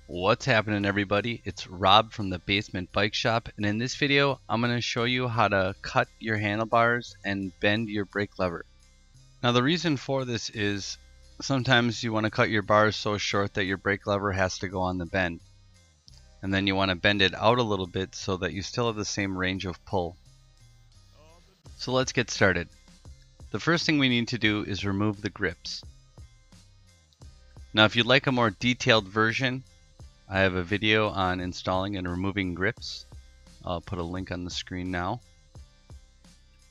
What's happening, everybody? It's Rob from the Basement Bike Shop, and in this video I'm going to show you how to cut your handlebars and bend your brake lever. Now the reason for this is sometimes you want to cut your bars so short that your brake lever has to go on the bend, and then you want to bend it out a little bit so that you still have the same range of pull. So let's get started. The first thing we need to do is remove the grips. Now if you'd like a more detailed version, I have a video on installing and removing grips. I'll put a link on the screen now.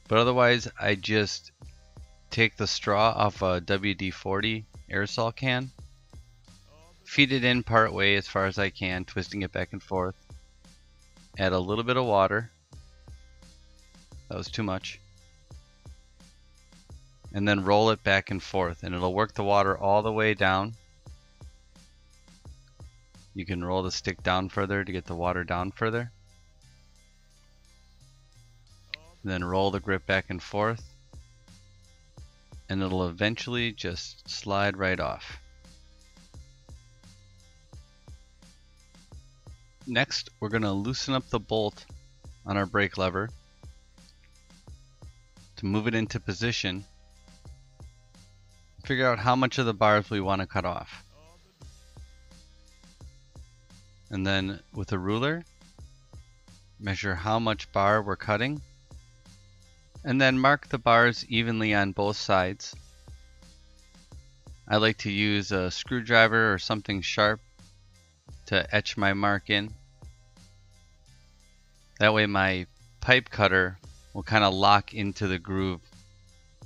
But otherwise, I just take the straw off a WD-40 aerosol can, feed it in part way as far as I can, twisting it back and forth, add a little bit of water. That was too much. And then roll it back and forth, and it'll work the water all the way down. You can roll the stick down further to get the water down further. And then roll the grip back and forth, and it'll eventually just slide right off. Next, we're going to loosen up the bolt on our brake lever to move it into position. Figure out how much of the bars we want to cut off. And then with a ruler, measure how much bar we're cutting, and then mark the bars evenly on both sides. I like to use a screwdriver or something sharp to etch my mark in. That way my pipe cutter will kind of lock into the groove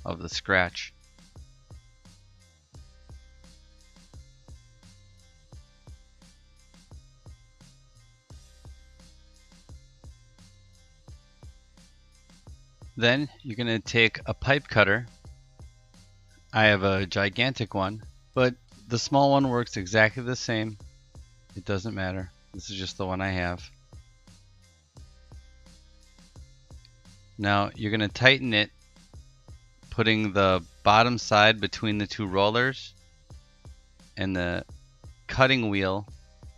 of the scratch. Then you're going to take a pipe cutter. I have a gigantic one, but the small one works exactly the same. It doesn't matter. This is just the one I have. Now you're going to tighten it, putting the bottom side between the two rollers and the cutting wheel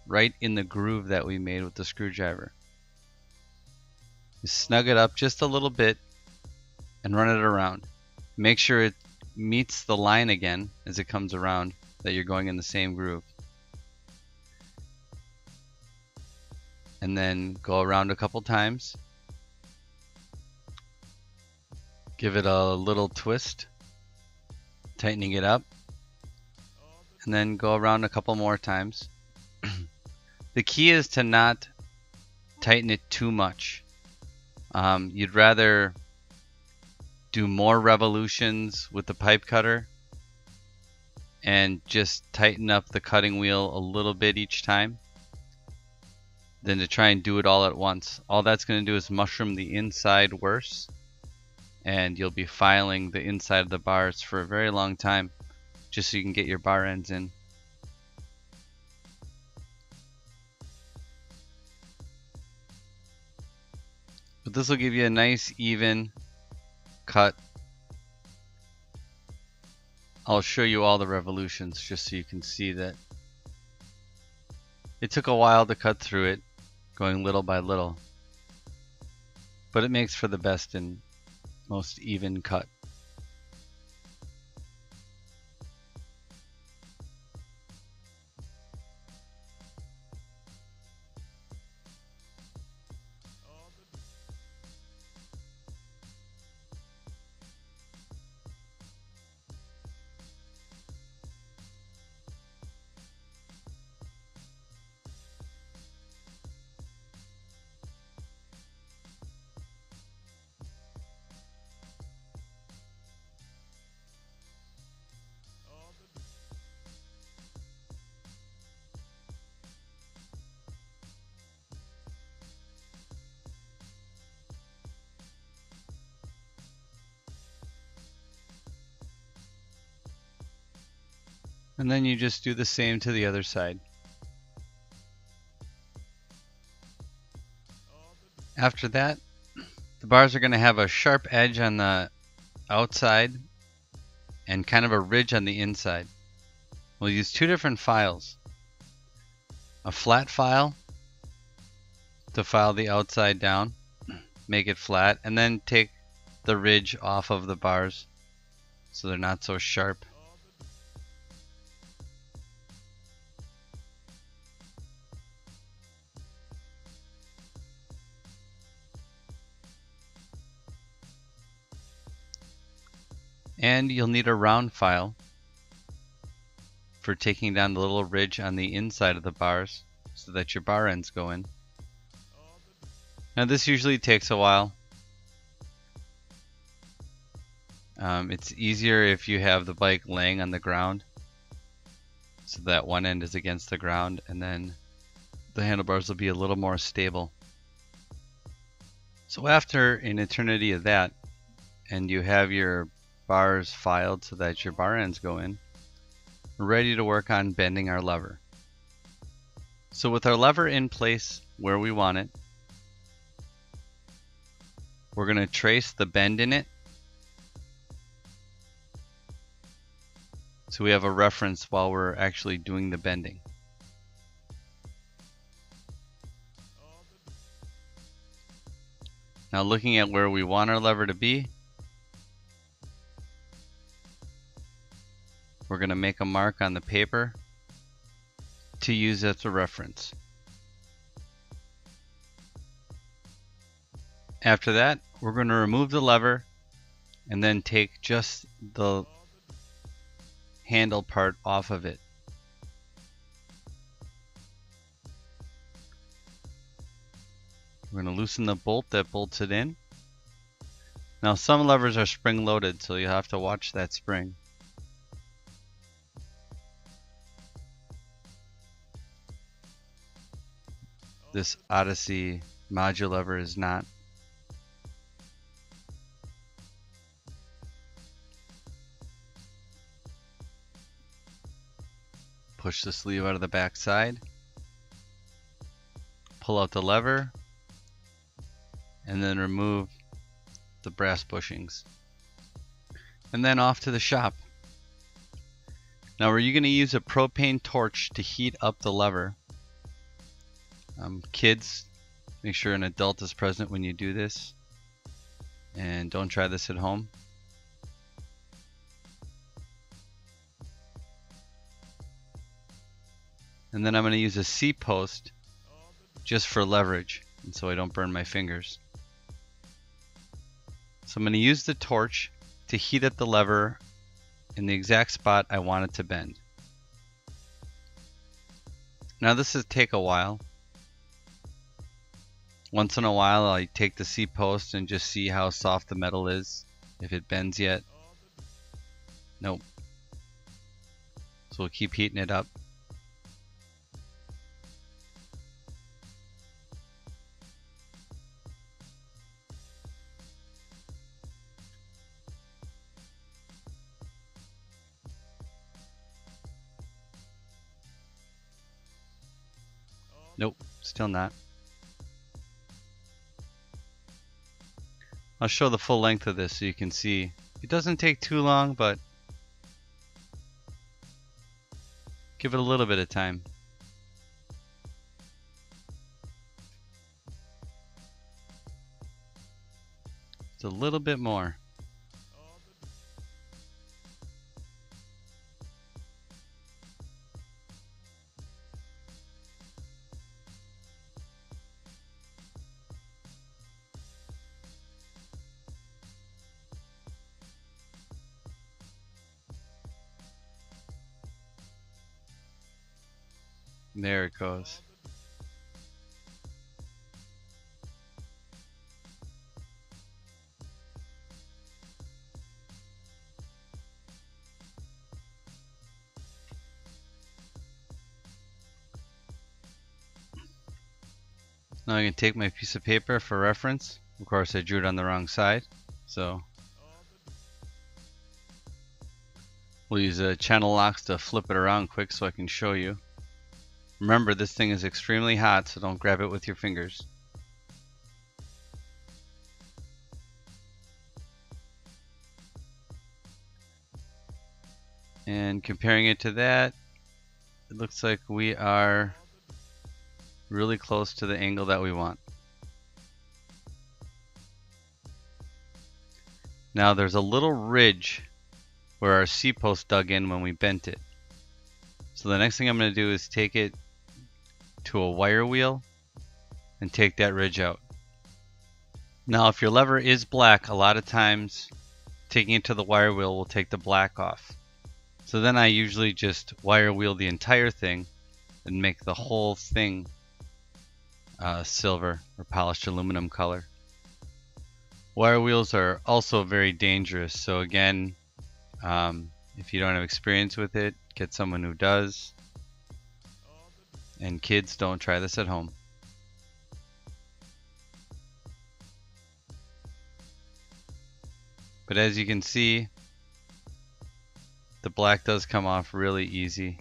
right in the groove that we made with the screwdriver. You snug it up just a little bit and run it around. Make sure it meets the line again as it comes around, that you're going in the same groove. And then go around a couple times. Give it a little twist, tightening it up. And then go around a couple more times. The key is to not tighten it too much. You'd rather do more revolutions with the pipe cutter and just tighten up the cutting wheel a little bit each time than to try and do it all at once. All that's going to do is mushroom the inside worse, and you'll be filing the inside of the bars for a very long time just so you can get your bar ends in. But this will give you a nice even cut. I'll show you all the revolutions just so you can see that it took a while to cut through it, going little by little, but it makes for the best and most even cut. And then you just do the same to the other side. After that, the bars are going to have a sharp edge on the outside and kind of a ridge on the inside. We'll use two different files. a flat file to file the outside down, make it flat, and then take the ridge off of the bars so they're not so sharp. And you'll need a round file for taking down the little ridge on the inside of the bars so that your bar ends go in. Now this usually takes a while. It's easier if you have the bike laying on the ground so that one end is against the ground, and then the handlebars will be a little more stable. So after an eternity of that, and you have your bars filed so that your bar ends go in, we're ready to work on bending our lever. So with our lever in place where we want it, we're going to trace the bend in it so we have a reference while we're actually doing the bending. Now looking at where we want our lever to be, we're going to make a mark on the paper to use as a reference. After that, we're going to remove the lever and then take just the handle part off of it. We're going to loosen the bolt that bolts it in. Now some levers are spring loaded, so you'll have to watch that spring. This Odyssey module lever is not. Push the sleeve out of the back side, pull out the lever, and then remove the brass bushings. And then off to the shop. Now are you going to use a propane torch to heat up the lever? Kids, make sure an adult is present when you do this, and don't try this at home. And then I'm going to use a C-post just for leverage, and so I don't burn my fingers. So I'm going to use the torch to heat up the lever in the exact spot I want it to bend. Now this will take a while. Once in a while I take the C-post and just see how soft the metal is, if it bends yet. Nope. So we'll keep heating it up. Nope, still not. I'll show the full length of this so you can see. It doesn't take too long, but give it a little bit of time. It's a little bit more. There it goes. Now I can take my piece of paper for reference. Of course I drew it on the wrong side, so we'll use channel locks to flip it around quick so I can show you. Remember, this thing is extremely hot, so don't grab it with your fingers. And comparing it to that, it looks like we are really close to the angle that we want. Now there's a little ridge where our C-post dug in when we bent it. So the next thing I'm going to do is take it to a wire wheel and take that ridge out. Now if your lever is black, a lot of times taking it to the wire wheel will take the black off. So then I usually just wire wheel the entire thing and make the whole thing silver or polished aluminum color. Wire wheels are also very dangerous, so again, if you don't have experience with it, get someone who does. And kids, don't try this at home. But as you can see, the black does come off really easy.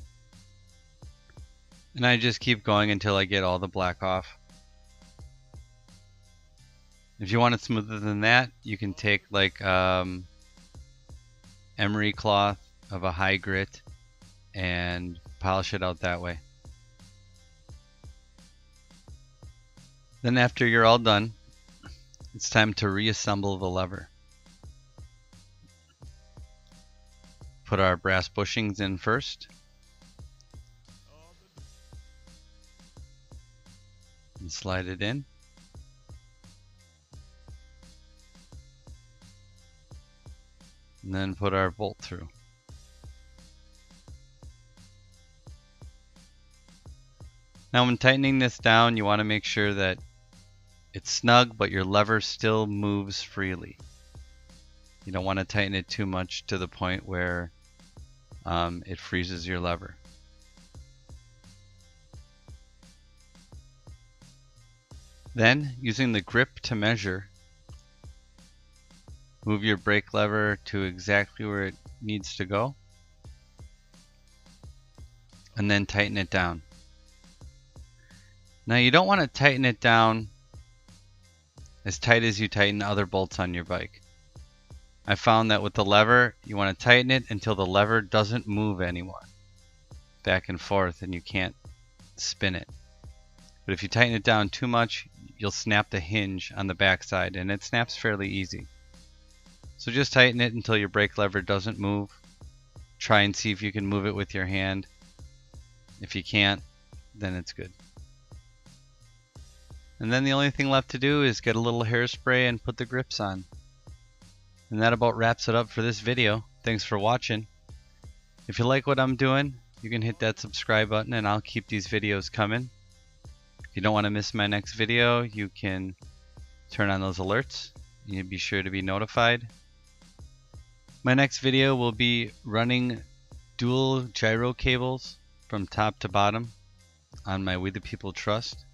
And I just keep going until I get all the black off. If you want it smoother than that, you can take like emery cloth of a high grit and polish it out that way. Then after you're all done, it's time to reassemble the lever. Put our brass bushings in first. And slide it in. And then put our bolt through. Now when tightening this down, you want to make sure that it's snug, but your lever still moves freely. You don't want to tighten it too much to the point where it freezes your lever. Then, using the grip to measure, move your brake lever to exactly where it needs to go, and then tighten it down. Now you don't want to tighten it down as tight as you tighten other bolts on your bike. I found that with the lever, you want to tighten it until the lever doesn't move anymore, back and forth, and you can't spin it. But if you tighten it down too much, you'll snap the hinge on the back side, and it snaps fairly easy. So just tighten it until your brake lever doesn't move. Try and see if you can move it with your hand. If you can't, then it's good. And then the only thing left to do is get a little hairspray and put the grips on. And that about wraps it up for this video. Thanks for watching. If you like what I'm doing, you can hit that subscribe button and I'll keep these videos coming. If you don't want to miss my next video, you can turn on those alerts. You be sure to be notified. My next video will be running dual gyro cables from top to bottom on my We the People Trust.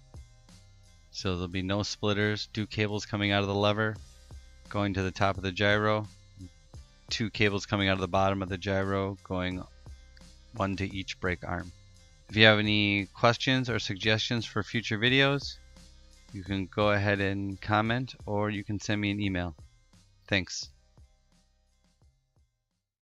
So there'll be no splitters, 2 cables coming out of the lever, going to the top of the gyro, 2 cables coming out of the bottom of the gyro, going 1 to each brake arm. If you have any questions or suggestions for future videos, you can go ahead and comment, or you can send me an email. Thanks.